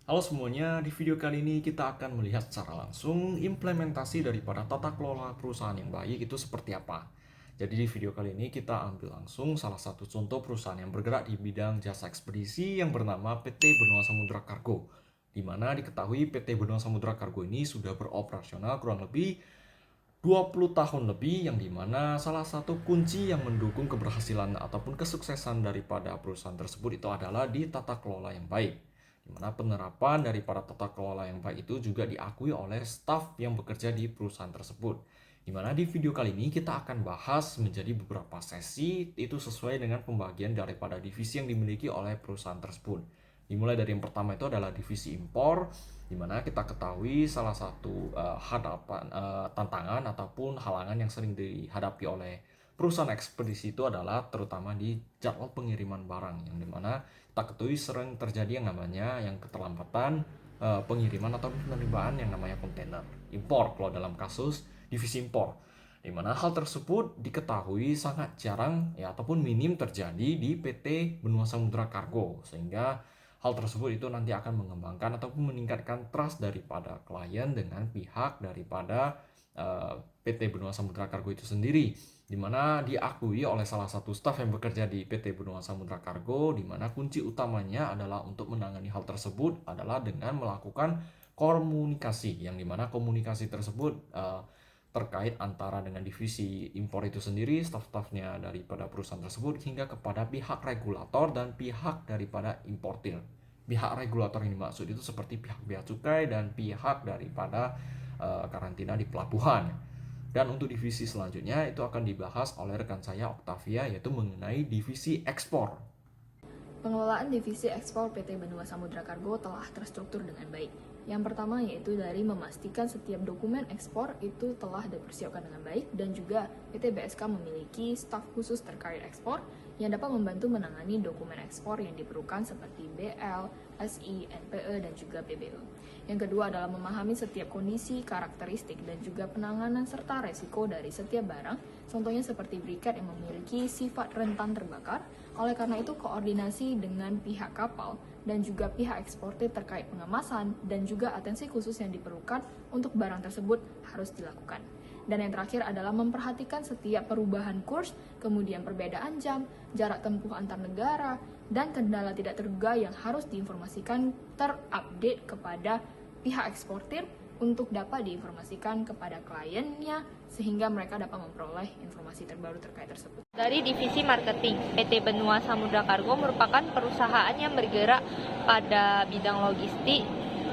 Halo semuanya, di video kali ini kita akan melihat secara langsung implementasi daripada tata kelola perusahaan yang baik itu seperti apa. Jadi di video kali ini kita ambil langsung salah satu contoh perusahaan yang bergerak di bidang jasa ekspedisi yang bernama PT Benua Samudra Cargo. Di mana diketahui PT Benua Samudra Cargo ini sudah beroperasional kurang lebih 20 tahun lebih, yang dimana salah satu kunci yang mendukung keberhasilan ataupun kesuksesan daripada perusahaan tersebut itu adalah di tata kelola yang baik, di mana penerapan daripada tata kelola yang baik itu juga diakui oleh staf yang bekerja di perusahaan tersebut. Di mana di video kali ini kita akan bahas menjadi beberapa sesi itu sesuai dengan pembagian daripada divisi yang dimiliki oleh perusahaan tersebut. Dimulai dari yang pertama itu adalah divisi impor, di mana kita ketahui salah satu tantangan ataupun halangan yang sering dihadapi oleh perusahaan ekspedisi itu adalah terutama di jadwal pengiriman barang, yang dimana kita ketahui sering terjadi yang namanya keterlambatan pengiriman atau penerimaan yang namanya kontainer impor kalau dalam kasus divisi impor, di mana hal tersebut diketahui sangat jarang ataupun minim terjadi di PT Benua Samudra Cargo, sehingga hal tersebut itu nanti akan mengembangkan ataupun meningkatkan trust daripada klien dengan pihak daripada PT Benua Samudra Cargo itu sendiri, di mana diakui oleh salah satu staf yang bekerja di PT Benua Samudra Cargo, di mana kunci utamanya adalah untuk menangani hal tersebut adalah dengan melakukan komunikasi, yang dimana komunikasi tersebut terkait antara dengan divisi impor itu sendiri, staf-stafnya daripada perusahaan tersebut, hingga kepada pihak regulator dan pihak daripada importir. Pihak regulator yang dimaksud itu seperti pihak bea cukai dan pihak daripada karantina di pelabuhan. Dan untuk divisi selanjutnya itu akan dibahas oleh rekan saya Octavia, yaitu mengenai divisi ekspor. Pengelolaan divisi ekspor PT Benua Samudra Cargo telah terstruktur dengan baik. Yang pertama yaitu dari memastikan setiap dokumen ekspor itu telah dipersiapkan dengan baik, dan juga PT BSK memiliki staf khusus terkait ekspor yang dapat membantu menangani dokumen ekspor yang diperlukan seperti BL, SI, NPE, dan juga PBE. Yang kedua adalah memahami setiap kondisi, karakteristik, dan juga penanganan serta resiko dari setiap barang, contohnya seperti briket yang memiliki sifat rentan terbakar. Oleh karena itu, koordinasi dengan pihak kapal dan juga pihak eksportir terkait pengemasan dan juga atensi khusus yang diperlukan untuk barang tersebut harus dilakukan. Dan yang terakhir adalah memperhatikan setiap perubahan kurs, kemudian perbedaan jam, jarak tempuh antar negara, dan kendala tidak terduga yang harus diinformasikan terupdate kepada pihak eksportir untuk dapat diinformasikan kepada kliennya sehingga mereka dapat memperoleh informasi terbaru terkait tersebut. Dari divisi marketing, PT Benua Samudra Cargo merupakan perusahaan yang bergerak pada bidang logistik,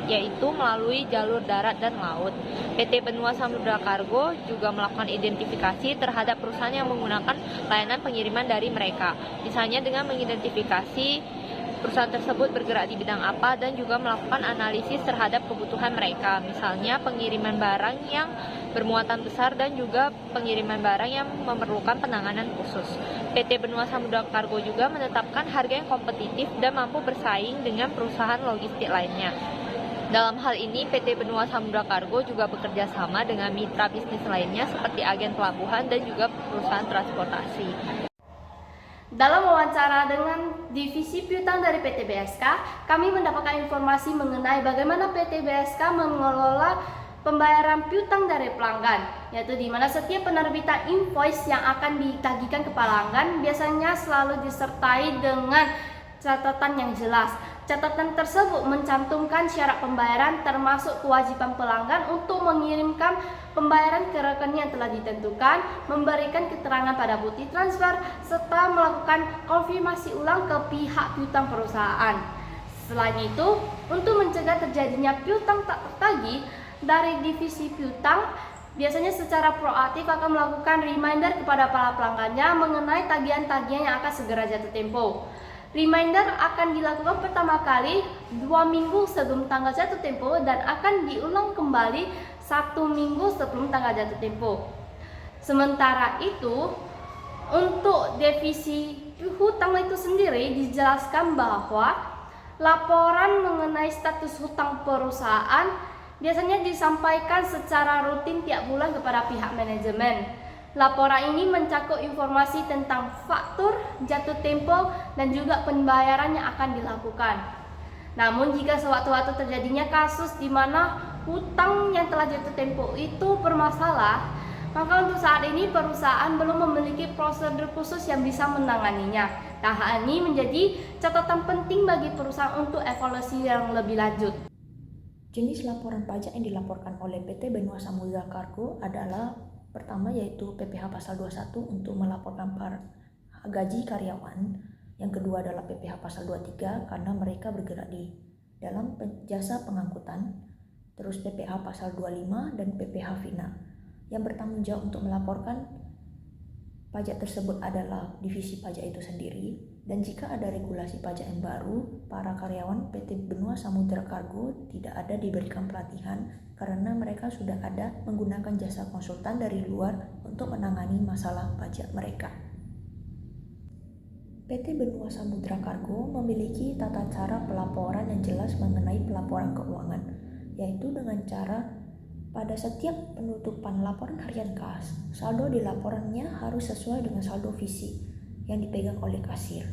yaitu melalui jalur darat dan laut. PT Benua Samudra Cargo juga melakukan identifikasi terhadap perusahaan yang menggunakan layanan pengiriman dari mereka, misalnya dengan mengidentifikasi perusahaan tersebut bergerak di bidang apa dan juga melakukan analisis terhadap kebutuhan mereka, misalnya pengiriman barang yang bermuatan besar dan juga pengiriman barang yang memerlukan penanganan khusus. PT Benua Samudra Cargo juga menetapkan harga yang kompetitif dan mampu bersaing dengan perusahaan logistik lainnya. Dalam hal ini, PT Benua Samudra Cargo juga bekerja sama dengan mitra bisnis lainnya seperti agen pelabuhan dan juga perusahaan transportasi. Dalam wawancara dengan divisi piutang dari PT BSK, kami mendapatkan informasi mengenai bagaimana PT BSK mengelola pembayaran piutang dari pelanggan, yaitu di mana setiap penerbitan invoice yang akan ditagihkan ke pelanggan biasanya selalu disertai dengan catatan yang jelas. Catatan tersebut mencantumkan syarat pembayaran termasuk kewajiban pelanggan untuk mengirimkan pembayaran ke rekening yang telah ditentukan, memberikan keterangan pada bukti transfer, serta melakukan konfirmasi ulang ke pihak piutang perusahaan. Selain itu, untuk mencegah terjadinya piutang tak tertagih, dari divisi piutang biasanya secara proaktif akan melakukan reminder kepada para pelanggannya mengenai tagihan-tagihan yang akan segera jatuh tempo. Reminder akan dilakukan pertama kali 2 minggu sebelum tanggal jatuh tempo dan akan diulang kembali 1 minggu sebelum tanggal jatuh tempo. Sementara itu, untuk divisi hutang itu sendiri dijelaskan bahwa laporan mengenai status hutang perusahaan biasanya disampaikan secara rutin tiap bulan kepada pihak manajemen. Laporan ini mencakup informasi tentang faktur, jatuh tempo, dan juga pembayaran yang akan dilakukan. Namun jika sewaktu-waktu terjadinya kasus di mana hutang yang telah jatuh tempo itu bermasalah, maka untuk saat ini perusahaan belum memiliki prosedur khusus yang bisa menanganinya. Nah, hal ini menjadi catatan penting bagi perusahaan untuk evaluasi yang lebih lanjut. Jenis laporan pajak yang dilaporkan oleh PT Benua Samudra Cargo adalah pertama yaitu PPh pasal 21 untuk melaporkan gaji karyawan. Yang kedua adalah PPh pasal 23 karena mereka bergerak di dalam jasa pengangkutan. Terus PPh pasal 25 dan PPh FINA. Yang bertanggung jawab untuk melaporkan pajak tersebut adalah divisi pajak itu sendiri. Dan jika ada regulasi pajak yang baru, para karyawan PT Benua Samudra Cargo tidak ada diberikan pelatihan karena mereka sudah ada menggunakan jasa konsultan dari luar untuk menangani masalah pajak mereka. PT Benua Samudra Cargo memiliki tata cara pelaporan yang jelas mengenai pelaporan keuangan, yaitu dengan cara pada setiap penutupan laporan harian kas, saldo di laporannya harus sesuai dengan saldo visi yang dipegang oleh kasir.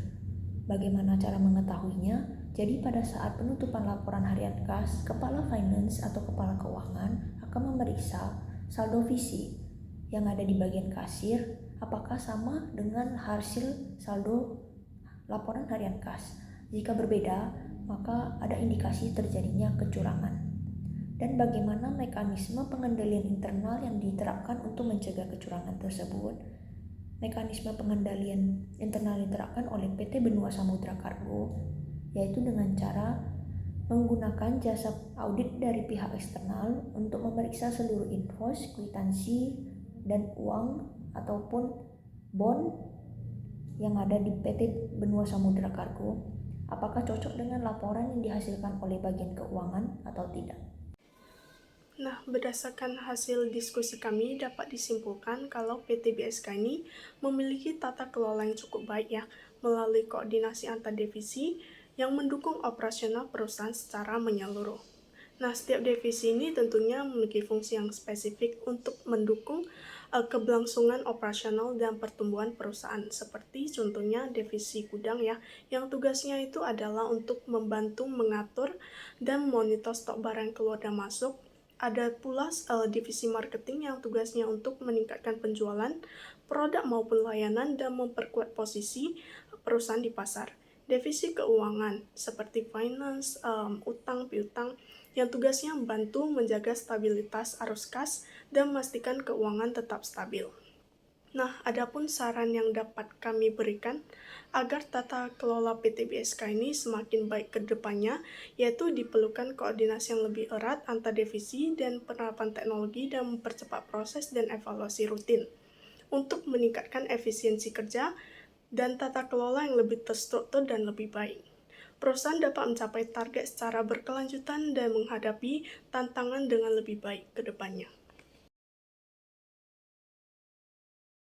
Bagaimana cara mengetahuinya? Jadi pada saat penutupan laporan harian kas, kepala finance atau kepala keuangan akan memeriksa saldo visi yang ada di bagian kasir apakah sama dengan hasil saldo laporan harian kas. Jika berbeda, maka ada indikasi terjadinya kecurangan. Dan bagaimana mekanisme pengendalian internal yang diterapkan untuk mencegah kecurangan tersebut? Mekanisme pengendalian internal diterapkan oleh PT Benua Samudra Cargo, yaitu dengan cara menggunakan jasa audit dari pihak eksternal untuk memeriksa seluruh invoice, kwitansi, dan uang ataupun bond yang ada di PT Benua Samudra Cargo, apakah cocok dengan laporan yang dihasilkan oleh bagian keuangan atau tidak. Nah, berdasarkan hasil diskusi kami dapat disimpulkan kalau PT BSK ini memiliki tata kelola yang cukup baik ya, melalui koordinasi antar divisi yang mendukung operasional perusahaan secara menyeluruh. Nah, setiap divisi ini tentunya memiliki fungsi yang spesifik untuk mendukung keberlangsungan operasional dan pertumbuhan perusahaan. Seperti contohnya divisi gudang ya, yang tugasnya itu adalah untuk membantu mengatur dan monitor stok barang keluar dan masuk. Ada pula divisi marketing yang tugasnya untuk meningkatkan penjualan produk maupun layanan dan memperkuat posisi perusahaan di pasar. Divisi keuangan seperti finance, utang, piutang yang tugasnya membantu menjaga stabilitas arus kas dan memastikan keuangan tetap stabil. Nah, adapun saran yang dapat kami berikan agar tata kelola PT BSK ini semakin baik ke depannya, yaitu diperlukan koordinasi yang lebih erat antar divisi dan penerapan teknologi dan mempercepat proses dan evaluasi rutin untuk meningkatkan efisiensi kerja dan tata kelola yang lebih terstruktur dan lebih baik. Perusahaan dapat mencapai target secara berkelanjutan dan menghadapi tantangan dengan lebih baik ke depannya.